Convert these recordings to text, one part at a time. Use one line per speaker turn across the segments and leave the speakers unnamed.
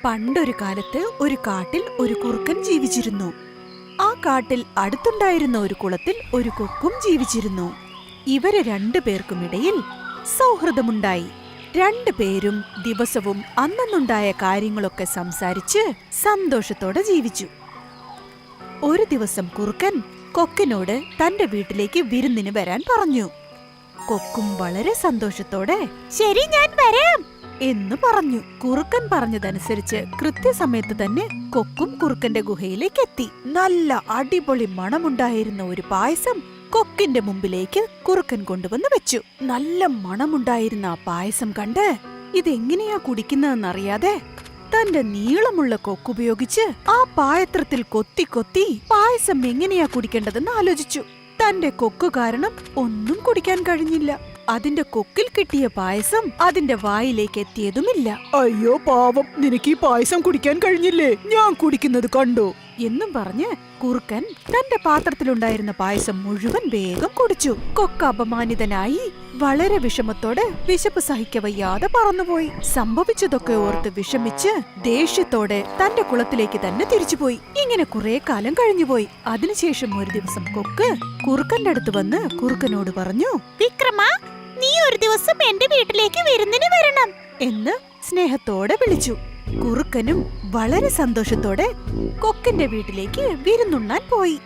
പണ്ടൊരു കാലത്ത് ഒരു കാട്ടിൽ ഒരു കുറുക്കൻ ജീവിച്ചിരുന്നു. ആ കാട്ടിൽ അടുത്തുണ്ടായിരുന്ന ഒരു കുളത്തിൽ ഒരു കൊക്കും ജീവിച്ചിരുന്നു. ഇവര് രണ്ടുപേർക്കുമിടയിൽ സൗഹൃദമുണ്ടായി. രണ്ടുപേരും ദിവസവും അന്നുണ്ടായ കാര്യങ്ങളൊക്കെ സംസാരിച്ച് സന്തോഷത്തോടെ ജീവിച്ചു. ഒരു ദിവസം കുറുക്കൻ കൊക്കിനോട് തന്റെ വീട്ടിലേക്ക് വിരുന്നിന് വരാൻ പറഞ്ഞു. കൊക്കും വളരെ സന്തോഷത്തോടെ ശരി, ഞാൻ വരാം എന്ന് പറഞ്ഞു. കുറുക്കൻ പറഞ്ഞതനുസരിച്ച് കൃത്യസമയത്ത് തന്നെ കൊക്കും കുറുക്കന്റെ ഗുഹയിലേക്ക് എത്തി. നല്ല അടിപൊളി മണമുണ്ടായിരുന്ന ഒരു പായസം കൊക്കിന്റെ മുമ്പിലേക്ക് കുറുക്കൻ കൊണ്ടുവന്ന് വെച്ചു. നല്ല മണമുണ്ടായിരുന്ന ആ പായസം കണ്ട് ഇതെങ്ങനെയാ കുടിക്കുന്നതെന്നറിയാതെ തന്റെ നീളമുള്ള കൊക്കുപയോഗിച്ച് ആ പായത്രത്തിൽ കൊത്തി കൊത്തി പായസം എങ്ങനെയാ കുടിക്കേണ്ടതെന്ന് ആലോചിച്ചു. തന്റെ കൊക്ക് കാരണം ഒന്നും കുടിക്കാൻ കഴിഞ്ഞില്ല. അതിന്റെ കൊക്കിൽ കിട്ടിയ പായസം അതിന്റെ വായിലേക്ക് എത്തിയതുമില്ല.
അയ്യോ പാവം, നിനക്ക് ഈ പായസം കുടിക്കാൻ കഴിഞ്ഞില്ലേ? ഞാൻ കുടിക്കുന്നത് കണ്ടോ
എന്നും പറഞ്ഞ് കുറുക്കൻ തന്റെ പാത്രത്തിലുണ്ടായിരുന്ന പായസം മുഴുവൻ വേഗം കുടിച്ചു. കൊക്ക് അപമാനിതനായി വളരെ വിഷമത്തോടെ വിശപ്പ് സഹിക്കവയ്യാതെ പറന്നുപോയി. സംഭവിച്ചതൊക്കെ ഓർത്ത് വിഷമിച്ച് ദേഷ്യത്തോടെ തന്റെ കുളത്തിലേക്ക് തന്നെ തിരിച്ചുപോയി. ഇങ്ങനെ കുറെ കാലം കഴിഞ്ഞുപോയി. അതിനുശേഷം ഒരു ദിവസം കൊക്ക് കുറുക്കന്റെ അടുത്ത് വന്ന് കുറുക്കനോട് പറഞ്ഞു, വിക്രമ, നീ ഒരു ദിവസം എന്റെ വീട്ടിലേക്ക് വിരുന്നിന് വരണം എന്ന് സ്നേഹത്തോടെ വിളിച്ചു. കുറുക്കനും വളരെ സന്തോഷത്തോടെ കൊക്കിന്റെ വീട്ടിലേക്ക് വിരുന്നുണ്ണാൻ പോയി.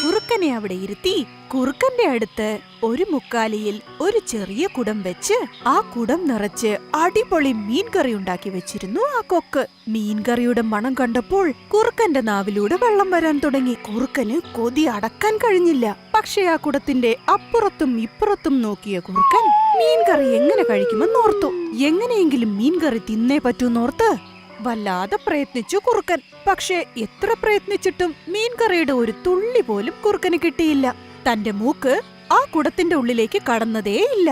കുറുക്കനെ അവിടെ ഇരുത്തി കുറുക്കന്റെ അടുത്ത് ഒരു മുക്കാലിയിൽ ഒരു ചെറിയ കുടം വെച്ച് ആ കുടം നിറച്ച് അടിപൊളി മീൻകറി ഉണ്ടാക്കി വെച്ചിരുന്നു ആ കൊക്ക്. മീൻകറിയുടെ മണം കണ്ടപ്പോൾ കുറുക്കന്റെ നാവിലൂടെ വെള്ളം വരാൻ തുടങ്ങി. കുറുക്കന് കൊതി അടക്കാൻ കഴിഞ്ഞില്ല. പക്ഷെ ആ കുടത്തിന്റെ അപ്പുറത്തും ഇപ്പുറത്തും നോക്കിയ കുറുക്കൻ മീൻകറി എങ്ങനെ കഴിക്കുമെന്നോർത്തു. എങ്ങനെയെങ്കിലും മീൻകറി തിന്നേ പറ്റൂന്നോർത്ത് വല്ലാതെ പ്രയത്നിച്ചു കുറുക്കൻ. പക്ഷെ എത്ര പ്രയത്നിച്ചിട്ടും മീൻകറിയുടെ ഒരു തുള്ളി പോലും കുറുക്കന് കിട്ടിയില്ല. തന്റെ മൂക്ക് ആ കുടത്തിന്റെ ഉള്ളിലേക്ക് കടന്നതേയില്ല.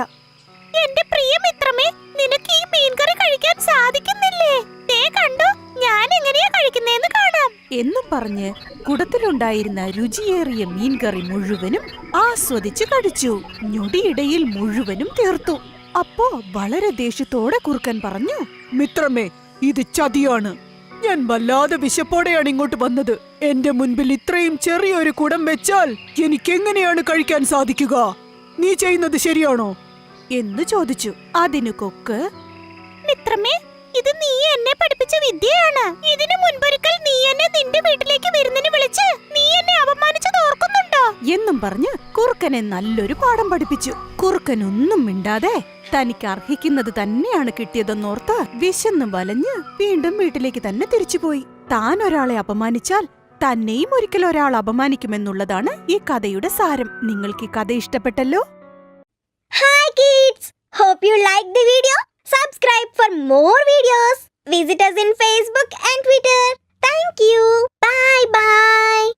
എന്റെ പ്രിയ മിത്രമേ, നിനക്ക് ഈ മീൻകറി കഴിക്കാൻ സാധിക്കുന്നില്ലേ? ദേ കണ്ടോ, ഞാൻ എങ്ങനെയാ കഴിക്കുന്നേന്ന് കാണാം എന്നും പറഞ്ഞ് കുടത്തിലുണ്ടായിരുന്ന രുചിയേറിയ മീൻകറി മുഴുവനും ആസ്വദിച്ചു കഴിച്ചു. ഞൊടിയിടയിൽ മുഴുവനും തീർത്തു. അപ്പോ വളരെ ദേഷ്യത്തോടെ കുറുക്കൻ പറഞ്ഞു,
മിത്രമേ, ഇത് ചതിയാണ്. ഞാൻ വല്ലാതെ വിശപ്പോടെയാണ് ഇങ്ങോട്ട് വന്നത്. എന്റെ മുൻപിൽ ഇത്രയും ചെറിയൊരു കുടം വെച്ചാൽ എനിക്കെങ്ങനെയാണ് കഴിക്കാൻ സാധിക്കുക? നീ ചെയ്യുന്നത് ശരിയാണോ
എന്ന് ചോദിച്ചു. അതിനു കൊക്ക്, മിത്രമേ, ഇത് നീ എന്നെ പഠിപ്പിച്ച വിദ്യയാണ്. ഇതിനു മുൻപൊരിക്കൽ നീ എന്നെ നിന്റെ വീട്ടിലേക്ക് വിരുന്നിന് വിളിച്ച് നീ എന്നെ അപമാനിച്ചത് ഓർക്കുന്നുണ്ടോ എന്നും പറഞ്ഞ് കുറുക്കനെ നല്ലൊരു പാഠം പഠിപ്പിച്ചു. കുറുക്കൻ ഒന്നും മിണ്ടാതെ തനിക്ക് അർഹിക്കുന്നത് തന്നെയാണ് കിട്ടിയതെന്നോർത്ത് വിശന്ന് വലഞ്ഞ് വീണ്ടും വീട്ടിലേക്ക് തന്നെ തിരിച്ചുപോയി. താൻ ഒരാളെ അപമാനിച്ചാൽ തന്നെയും ഒരിക്കൽ ഒരാൾ അപമാനിക്കുമെന്നുള്ളതാണ് ഈ കഥയുടെ സാരം. നിങ്ങൾക്ക് ഈ കഥ ഇഷ്ടപ്പെട്ടല്ലോ?
Hi kids! Hope you liked the video. Subscribe for more videos. Visit us in Facebook and Twitter. Thank you. Bye bye.